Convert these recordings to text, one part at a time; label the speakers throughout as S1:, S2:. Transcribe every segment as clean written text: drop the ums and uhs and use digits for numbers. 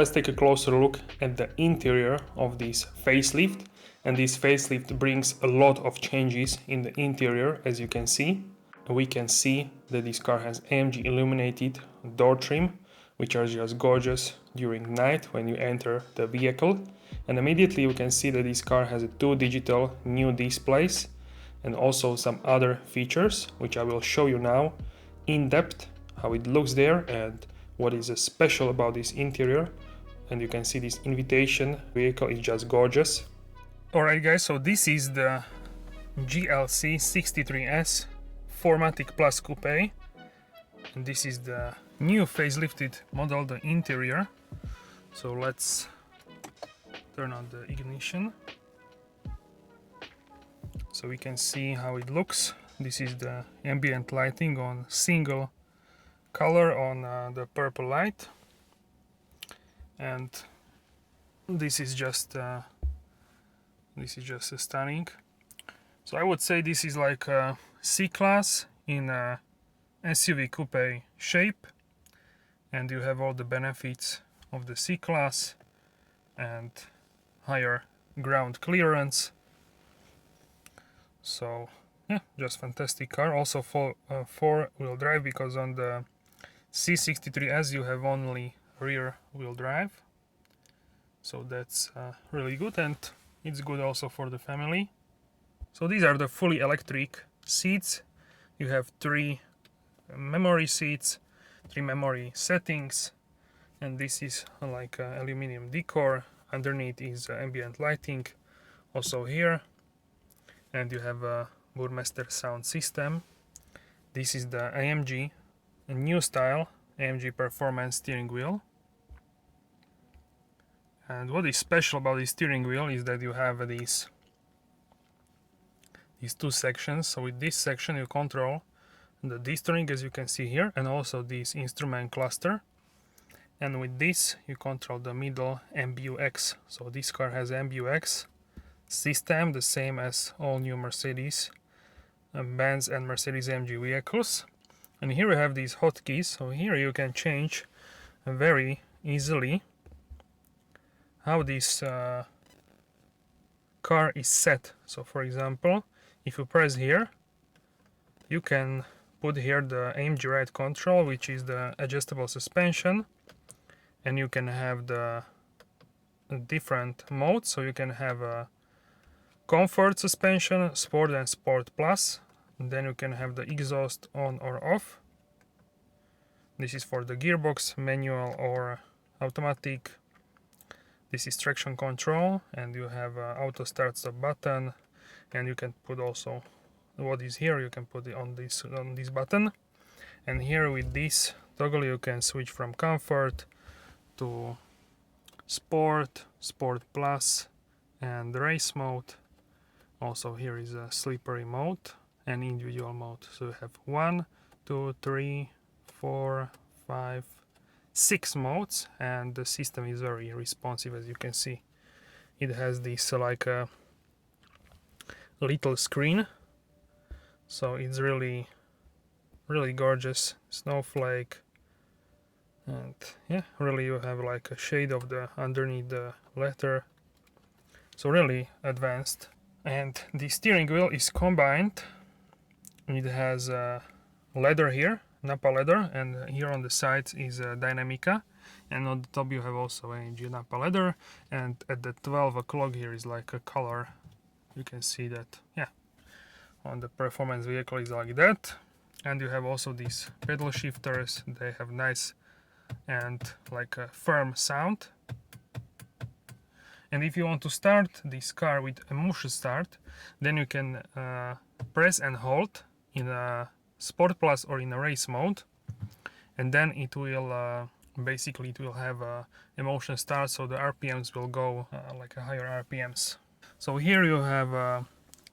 S1: let's take a closer look at the interior of this facelift. And this facelift brings a lot of changes in the interior, as you can see. We can see that this car has AMG illuminated door trim, which are just gorgeous during night when you enter the vehicle. And immediately you can see that this car has 2 digital new displays and also some other features, which I will show you now in depth, how it looks there and what is special about this interior. And you can see this invitation vehicle is just gorgeous. Alright guys, so this is the GLC 63S 4MATIC Plus Coupé, and this is the new facelifted model, the interior. So let's turn on the ignition so we can see how it looks. This is the ambient lighting on single color on the purple light, and this is just stunning. So I would say this is like a C-Class in a SUV coupe shape, and you have all the benefits of the C-Class and higher ground clearance. So yeah, just fantastic car. Also for four-wheel drive, because on the C63S you have only rear wheel drive, so that's really good, and it's good also for the family. So these are the fully electric seats. You have 3 memory seats, 3 memory settings, and this is like aluminum decor. Underneath is ambient lighting also here, and you have a Burmester sound system. This is the AMG, a new style AMG performance steering wheel. And what is special about this steering wheel is that you have these 2 sections. So with this section you control the D-string, as you can see here, and also this instrument cluster. And with this you control the middle MBUX. So this car has MBUX system, the same as all new Mercedes, Benz and Mercedes AMG vehicles. And here we have these hotkeys. So here you can change very easily how this car is set. So for example, if you press here, you can put here the AMG ride control, which is the adjustable suspension, and you can have the different modes. So you can have a comfort suspension, sport and sport plus, and then you can have the exhaust on or off. This is for the gearbox, manual or automatic. This is traction control, and you have auto start stop button, and you can put also what is here, you can put it on this button. And here with this toggle you can switch from comfort to sport, sport plus, and race mode. Also here is a slippery mode and individual mode. So you have 1, 2, 3, 4, 5, 6 modes, and the system is very responsive. As you can see, it has this like a little screen, so it's really gorgeous. Snowflake, and yeah, really you have like a shade of the underneath the letter, so really advanced. And the steering wheel is combined. It has leather here, Napa leather, and here on the sides is Dynamica, and on the top you have also AMG Napa leather, and at the 12 o'clock here is like a color. You can see that, yeah, on the performance vehicle is like that. And you have also these pedal shifters. They have nice and like a firm sound. And if you want to start this car with a motion start, then you can press and hold in a Sport Plus or in a race mode, and then it will basically it will have a motion start, so the RPMs will go like a higher RPMs. So here you have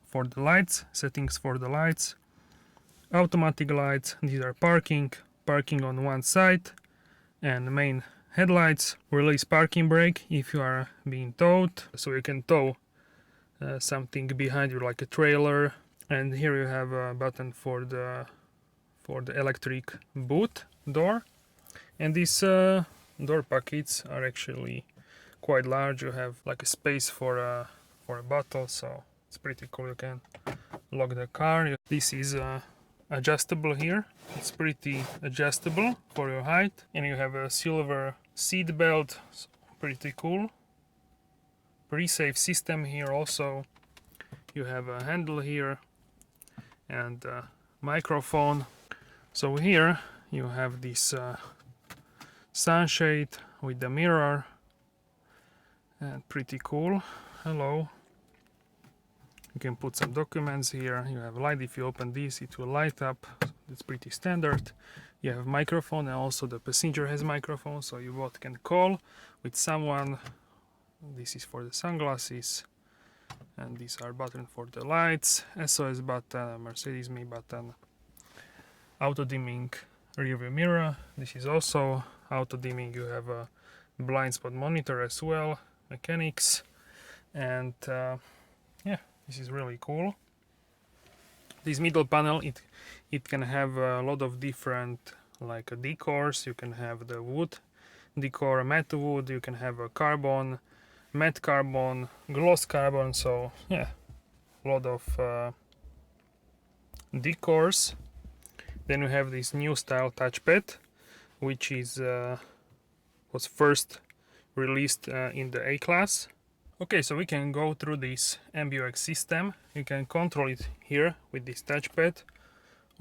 S1: for the lights, settings for the lights, automatic lights. These are parking on one side, and main headlights, release parking brake if you are being towed, so you can tow something behind you like a trailer. And here you have a button for the electric boot door, and this door pockets are actually quite large. You have like a space for a bottle, so it's pretty cool. You can lock the car. This is adjustable here. It's pretty adjustable for your height, and you have a silver seat belt. So pretty cool. Pre-save system here also. You have a handle here and a microphone. So here you have this sunshade with the mirror, and pretty cool. Hello. You can put some documents here. You have light. If you open this, it will light up. It's pretty standard. You have microphone, and also the passenger has microphone, so you both can call with someone. This is for the sunglasses, and these are buttons for the lights, SOS button, Mercedes Me button, auto dimming rear view mirror. This is also auto dimming. You have a blind spot monitor as well, mechanics, and yeah, this is really cool. This middle panel, it can have a lot of different like decors. You can have the wood decor, matte wood. You can have a carbon, matte carbon, gloss carbon. So yeah, a lot of decors. Then we have this new style touchpad, which is was first released in the A-Class. Okay, so we can go through this MBUX system. You can control it here with this touchpad,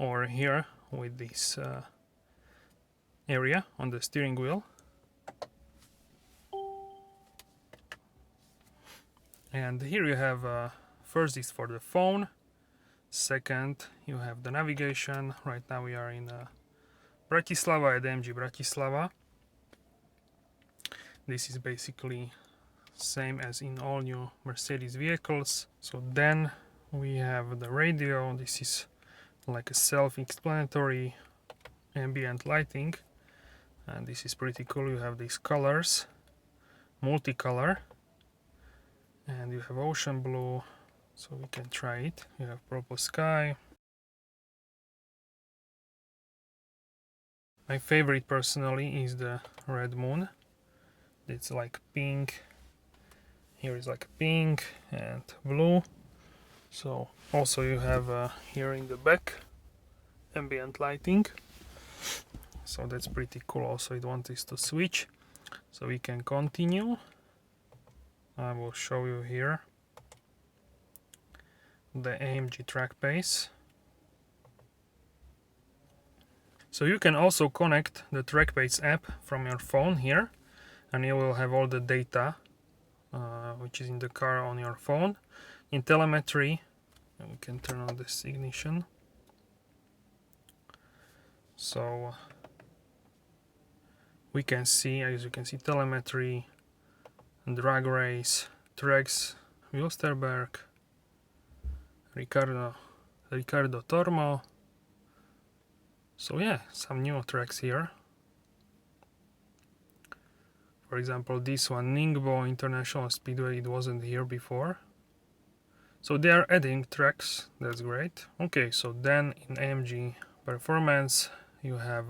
S1: or here with this area on the steering wheel. And here you have first is for the phone, second you have the navigation. Right now we are in Bratislava at AMG Bratislava. This is basically same as in all new Mercedes vehicles. So then we have the radio. This is like a self-explanatory ambient lighting, and this is pretty cool. You have these colors, multicolor, and you have ocean blue, so we can try it. You have purple sky. My favorite personally is the red moon. It's like pink. Here is like pink and blue. So also you have here in the back ambient lighting. So that's pretty cool. Also it wants us to switch, so we can continue. I will show you here the AMG track base. So you can also connect the TrackBase app from your phone here, and you will have all the data which is in the car on your phone. In telemetry, we can turn on this ignition. So we can see, as you can see, telemetry, drag race, tracks, Wilsterberg, Ricardo Tormo. So yeah, some new tracks here. For example, this one, Ningbo International Speedway, it wasn't here before. So they are adding tracks, that's great. Okay, so then in AMG Performance, you have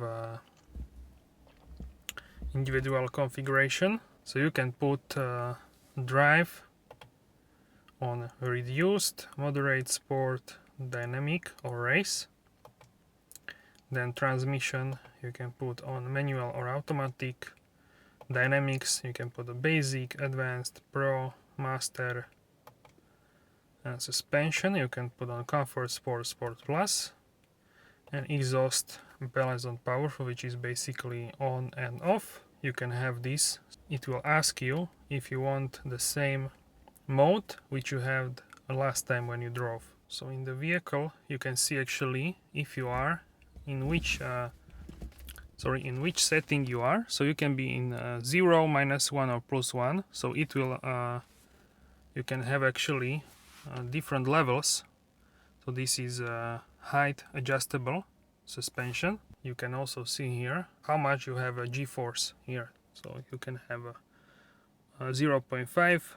S1: individual configuration. So you can put drive on reduced, moderate, sport, dynamic, or race. Then transmission you can put on manual or automatic. Dynamics you can put a basic, advanced, pro, master. And suspension you can put on comfort, sport, sport plus. And exhaust, balance on powerful, which is basically on and off. You can have this. It will ask you if you want the same mode which you had last time when you drove. So in the vehicle you can see actually if you are in which setting you are. So you can be in 0, -1 or +1. So it will you can have actually different levels. So this is height adjustable suspension. You can also see here how much you have a G-force here. So you can have a 0.5,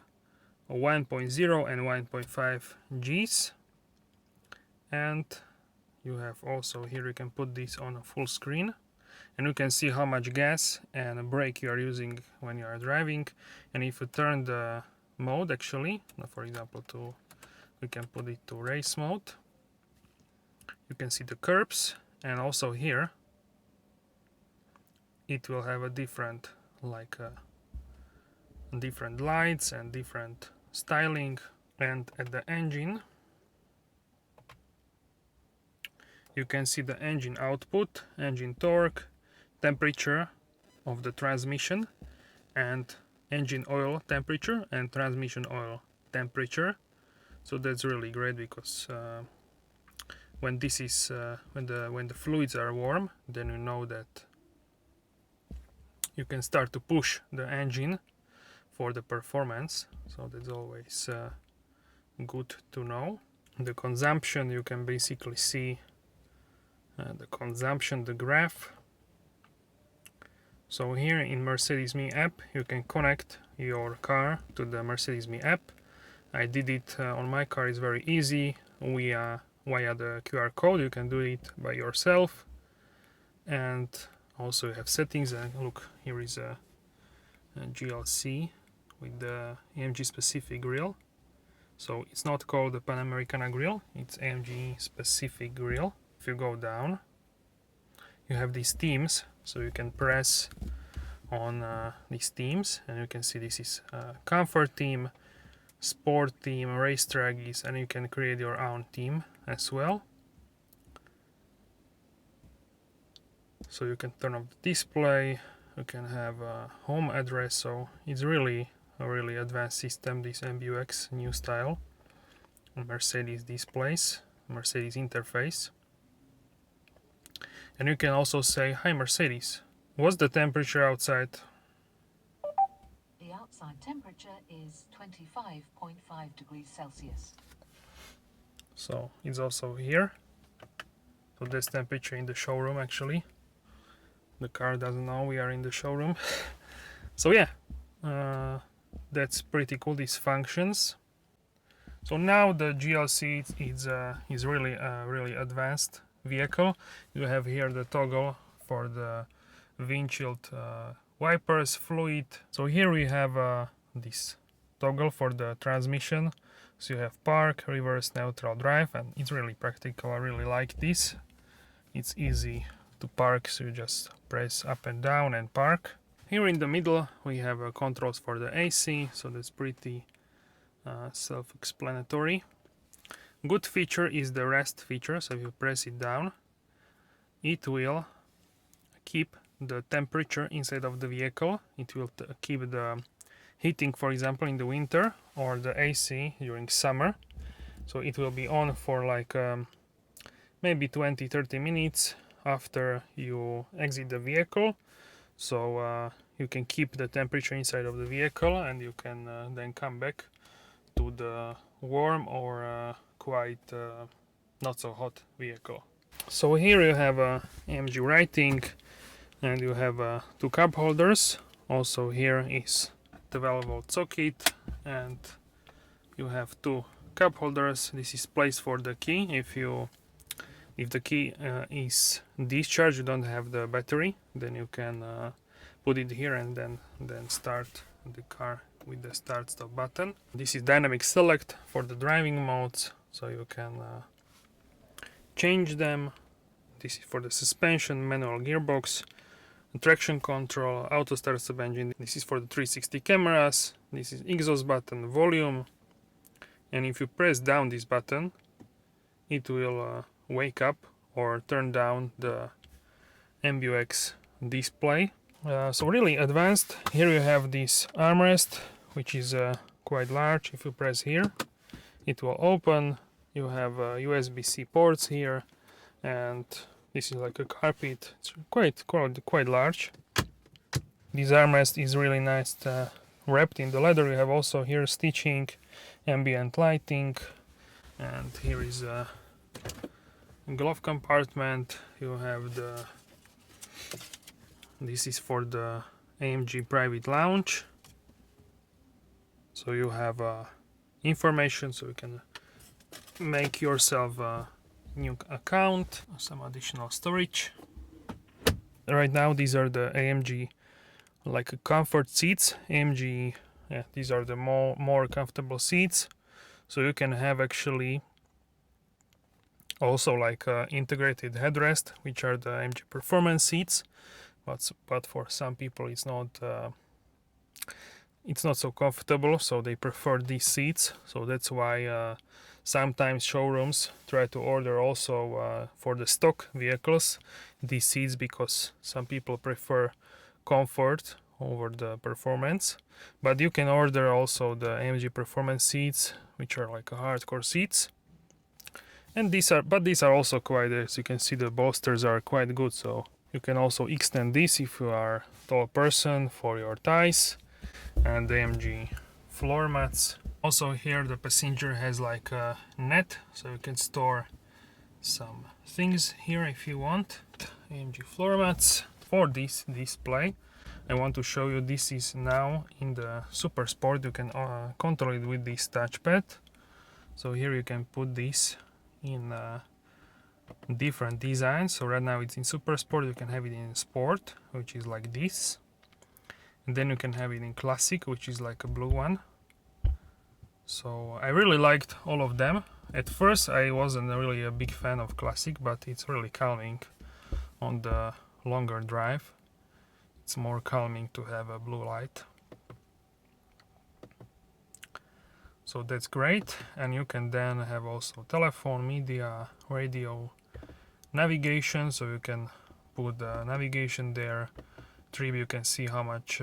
S1: 1.0 and 1.5 G's. And you have also here, you can put this on a full screen. and you can see how much gas and brake you are using when you are driving. And if you turn the mode, actually, for example, we can put it to race mode, you can see the curves, and also here it will have a different, like different lights and different styling. And at the engine you can see the engine output, engine torque, temperature of the transmission, and engine oil temperature and transmission oil temperature. So that's really great, because when this is when the fluids are warm, then you know that you can start to push the engine for the performance. So that's always good to know. The consumption, you can basically see the consumption, the graph. So here in Mercedes-Me app you can connect your car to the Mercedes-Me app. I did it on my car. It's very easy via the QR code. You can do it by yourself, and also you have settings. And look, here is a GLC with the AMG specific grille. So it's not called the Pan Americana grille, it's AMG specific grille. If you go down, you have these themes, so you can press on these themes, and you can see this is comfort theme, sport theme, racetrack is, and you can create your own theme as well. So you can turn off the display, you can have a home address. So it's really a really advanced system, this MBUX new style Mercedes displays, Mercedes interface. And you can also say, "Hi Mercedes, what's the temperature outside?"
S2: The outside temperature is 25.5 degrees Celsius.
S1: So it's also here. So that's temperature in the showroom actually. The car doesn't know we are in the showroom. So yeah, that's pretty cool, these functions. So now the GLC is really really advanced vehicle. You have here the toggle for the windshield wipers, fluid. So here we have this toggle for the transmission. So you have park, reverse, neutral, drive, and it's really practical. I really like this. It's easy to park, so you just press up and down and park. Here in the middle we have controls for the AC, so that's pretty self-explanatory. Good feature is the rest feature, so if you press it down, it will keep the temperature inside of the vehicle. It will keep the heating, for example, in the winter, or the AC during summer. So it will be on for like maybe 20-30 minutes after you exit the vehicle. So you can keep the temperature inside of the vehicle, and you can then come back to the warm or quite not so hot vehicle. So here you have AMG writing, and you have two cup holders. Also here is the 12-volt socket, and you have two cup holders. This is place for the key. If the key is discharged, you don't have the battery, then you can put it here and then start the car with the start stop button. This is dynamic select for the driving modes, so you can change them. This is for the suspension, manual gearbox, traction control, auto start stop engine. This is for the 360 cameras. This is exhaust button, volume, and if you press down this button, it will wake up or turn down the MBUX display. So really advanced. Here you have this armrest, which is quite large. If you press here, it will open. You have USB-C ports here, and this is like a carpet. It's quite large. This armrest is really nice, wrapped in the leather. You have also here stitching, ambient lighting, and here is a glove compartment. You have this is for the AMG private lounge. So you have information, so you can make yourself a new account, some additional storage. right now these are the AMG like comfort seats. AMG, yeah, these are the more comfortable seats. So you can have actually also like integrated headrest, which are the AMG performance seats. But for some people it's not so comfortable, so they prefer these seats. So that's why sometimes showrooms try to order also for the stock vehicles these seats, because some people prefer comfort over the performance. But you can order also the AMG performance seats, which are like hardcore seats. And these are also quite, as you can see, the bolsters are quite good, so you can also extend this if you are a tall person for your thighs. And the AMG floor mats. Also here the passenger has like a net, so you can store some things here if you want. AMG floor mats. For this display, I want to show you, this is now in the Super Sport. You can control it with this touchpad. So here you can put this in different designs. So right now it's in Super Sport. You can have it in Sport, which is like this. And then you can have it in Classic, which is like a blue one. So I really liked all of them. At first I wasn't really a big fan of Classic, but it's really calming on the longer drive. It's more calming to have a blue light. So that's great. And you can then have also telephone, media, radio, navigation. So you can put the navigation there. Trip, you can see how much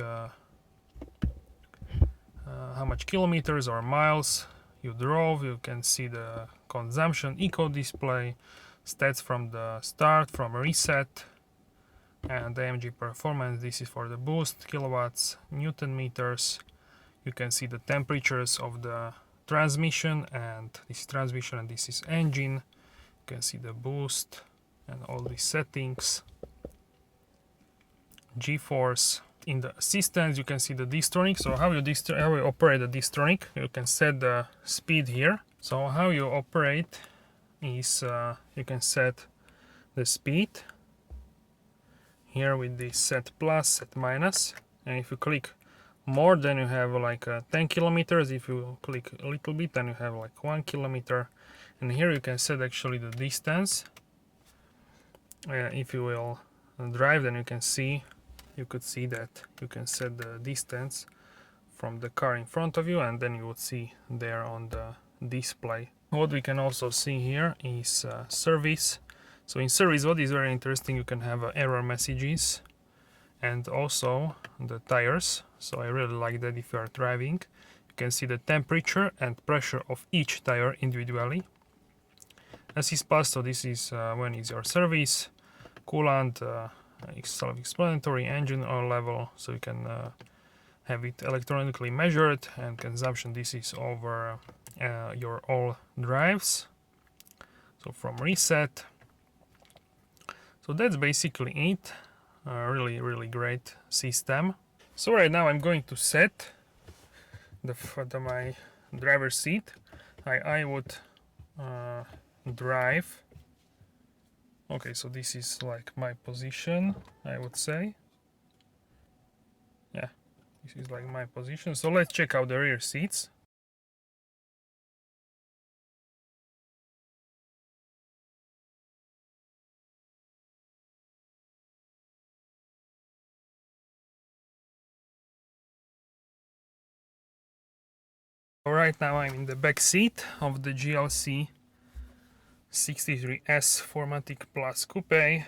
S1: kilometers or miles you drove. You can see the consumption, eco display, stats from the start, from reset, and the AMG performance. This is for the boost, kilowatts, newton meters. You can see the temperatures of the transmission, and this is transmission and this is engine. You can see the boost and all these settings. G-force. In the assistance you can see the distronic. So how you operate the distronic, you can set the speed here. So how you operate is you can set the speed here with this set plus, set minus, and if you click more then you have like 10 kilometers. If you click a little bit then you have like 1 kilometer. And here you can set actually the distance. If you will drive, then you could see that you can set the distance from the car in front of you, and then you would see there on the display. What we can also see here is service. So in service, what is very interesting, you can have error messages and also the tires. So I really like that. If you are driving, you can see the temperature and pressure of each tire individually. Assist pass, so this is when is your service. Coolant, self-explanatory. Engine oil level, so you can have it electronically measured. And consumption, this is over your all drives. So from reset. So that's basically it. Really great system. So right now I'm going to set my driver's seat. I would drive. Okay, so this is like my position, I would say. Yeah, this is like my position. So let's check out the rear seats. Right now I'm in the back seat of the GLC 63S 4MATIC Plus Coupé,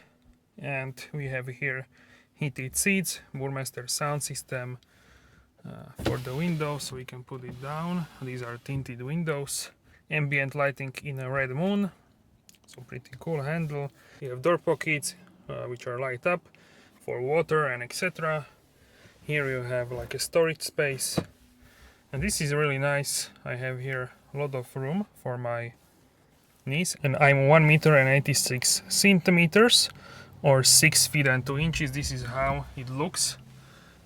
S1: and we have here heated seats, Burmester sound system for the windows, so we can put it down. These are tinted windows, ambient lighting in a red moon, so pretty cool handle. You have door pockets which are light up for water and etc. Here you have like a storage space, and this is really nice. I have here a lot of room for my knees, and I'm 1 meter and 86 centimeters or 6 feet and 2 inches. This is how it looks,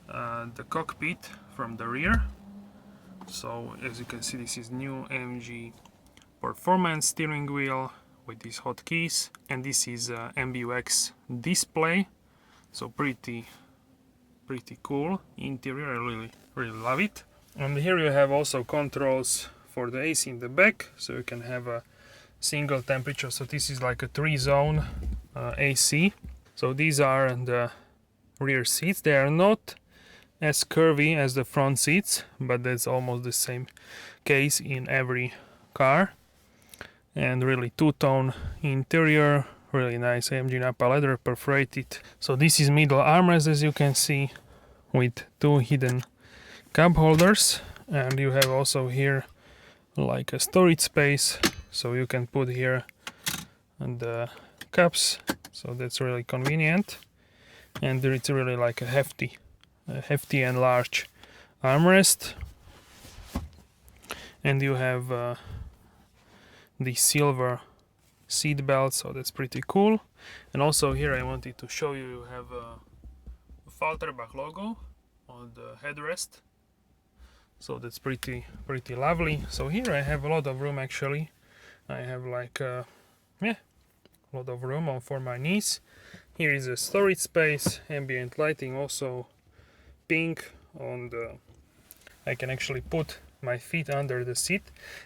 S1: the cockpit from the rear. So as you can see, this is new AMG performance steering wheel with these hotkeys, and this is MBUX display. So pretty cool interior. I really love it. And here you have also controls for the AC in the back, so you can have a single temperature. So this is like a 3-zone AC. So these are the rear seats. They are not as curvy as the front seats, but that's almost the same case in every car. And really two-tone interior, really nice AMG Napa leather, perforated. So this is middle armrest, as you can see, with 2 hidden cup holders, and you have also here like a storage space, so you can put here the cups, so that's really convenient. And it's really like a hefty and large armrest. And you have the silver seat belt, so that's pretty cool. And also here I wanted to show you have a Falterbach logo on the headrest, so that's pretty lovely. So here I have a lot of room actually. I have like a lot of room for my knees. Here is a storage space, ambient lighting, also pink on the. I can actually put my feet under the seat,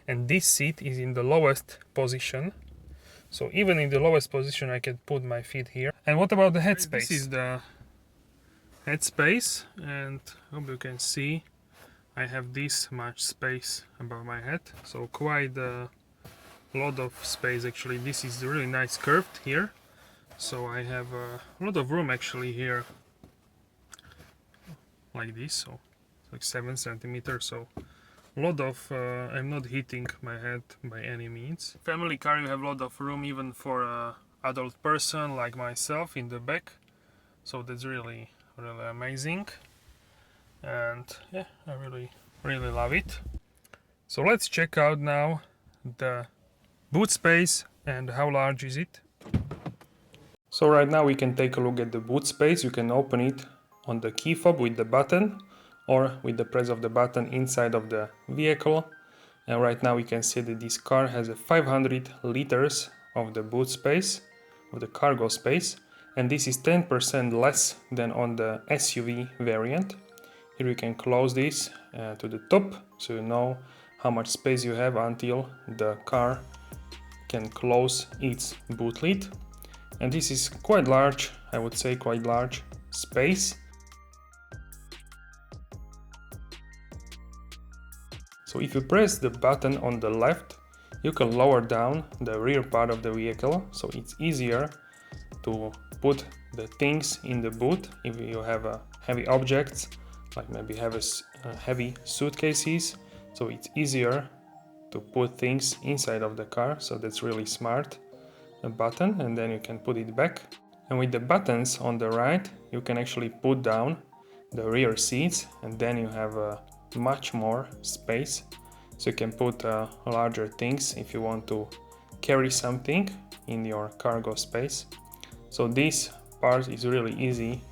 S1: and this seat is in the lowest position. So even in the lowest position I can put my feet here. And what about the headspace? This is the headspace, and hope you can see I have this much space above my head, so quite a lot of space actually. This is really nice curved here, so I have a lot of room actually here, like this, so like 7 centimeters. So a lot of I'm not hitting my head by any means. Family car, you have a lot of room even for a adult person like myself in the back, so that's really amazing. And yeah, I really love it. So let's check out now the boot space and how large is it. So right now we can take a look at the boot space. You can open it on the key fob with the button or with the press of the button inside of the vehicle. And right now we can see that this car has a 500 liters of the boot space, of the cargo space, and this is 10% less than on the SUV variant. Here you can close this to the top, so you know how much space you have until the car can close its boot lid. And this is quite large, I would say quite large space. So if you press the button on the left, you can lower down the rear part of the vehicle, so it's easier to put the things in the boot if you have heavy objects, like maybe have heavy suitcases, so it's easier to put things inside of the car. So that's really smart, a button, and then you can put it back. And with the buttons on the right, you can actually put down the rear seats, and then you have much more space, so you can put larger things if you want to carry something in your cargo space. So this part is really easy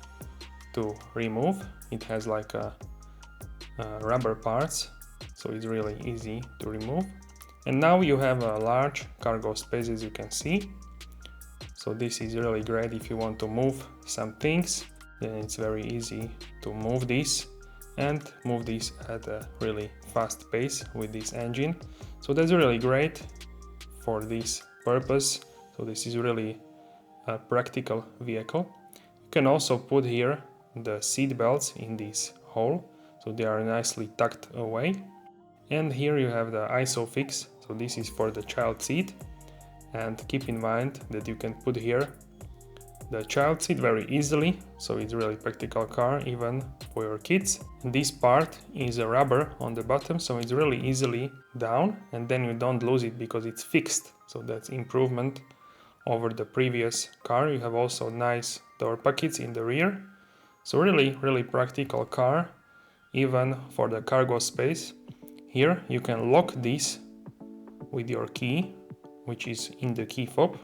S1: to remove. It has like rubber parts, so it's really easy to remove. And now you have a large cargo space, as you can see. So this is really great if you want to move some things, then it's very easy to move this, and move this at a really fast pace with this engine. So that's really great for this purpose. So this is really a practical vehicle. You can also put here the seat belts in this hole, so they are nicely tucked away. And here you have the ISOFIX, so this is for the child seat. And keep in mind that you can put here the child seat very easily, so it's really practical car even for your kids. And this part is a rubber on the bottom, so it's really easily down, and then you don't lose it because it's fixed, so that's improvement over the previous car. You have also nice door pockets in the rear, so really practical car even for the cargo space. Here you can lock this with your key, which is in the key fob,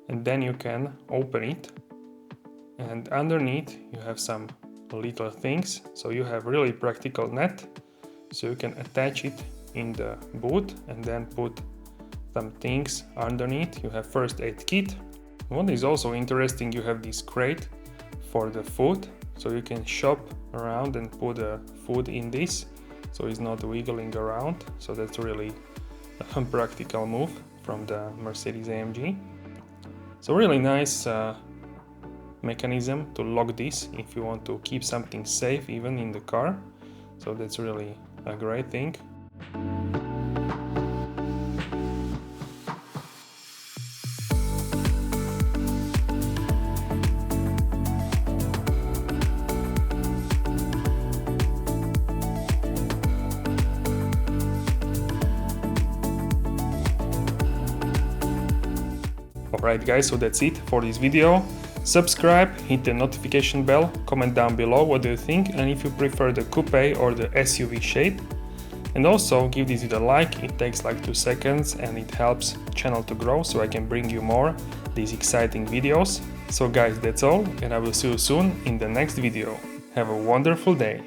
S1: and then you can open it, and underneath you have some little things, so you have really practical net, so you can attach it in the boot and then put some things underneath. You have first aid kit. What is also interesting, you have this crate for the food, so you can shop around and put food in this, so it's not wiggling around. So that's really a practical move from the Mercedes AMG. So really nice mechanism to lock this if you want to keep something safe even in the car. So that's really a great thing. Alright guys, so that's it for this video. Subscribe, hit the notification bell, comment down below what do you think, and if you prefer the coupe or the SUV shape. And also give this video a like, it takes like 2 seconds and it helps the channel to grow so I can bring you more these exciting videos. So guys, that's all, and I will see you soon in the next video. Have a wonderful day.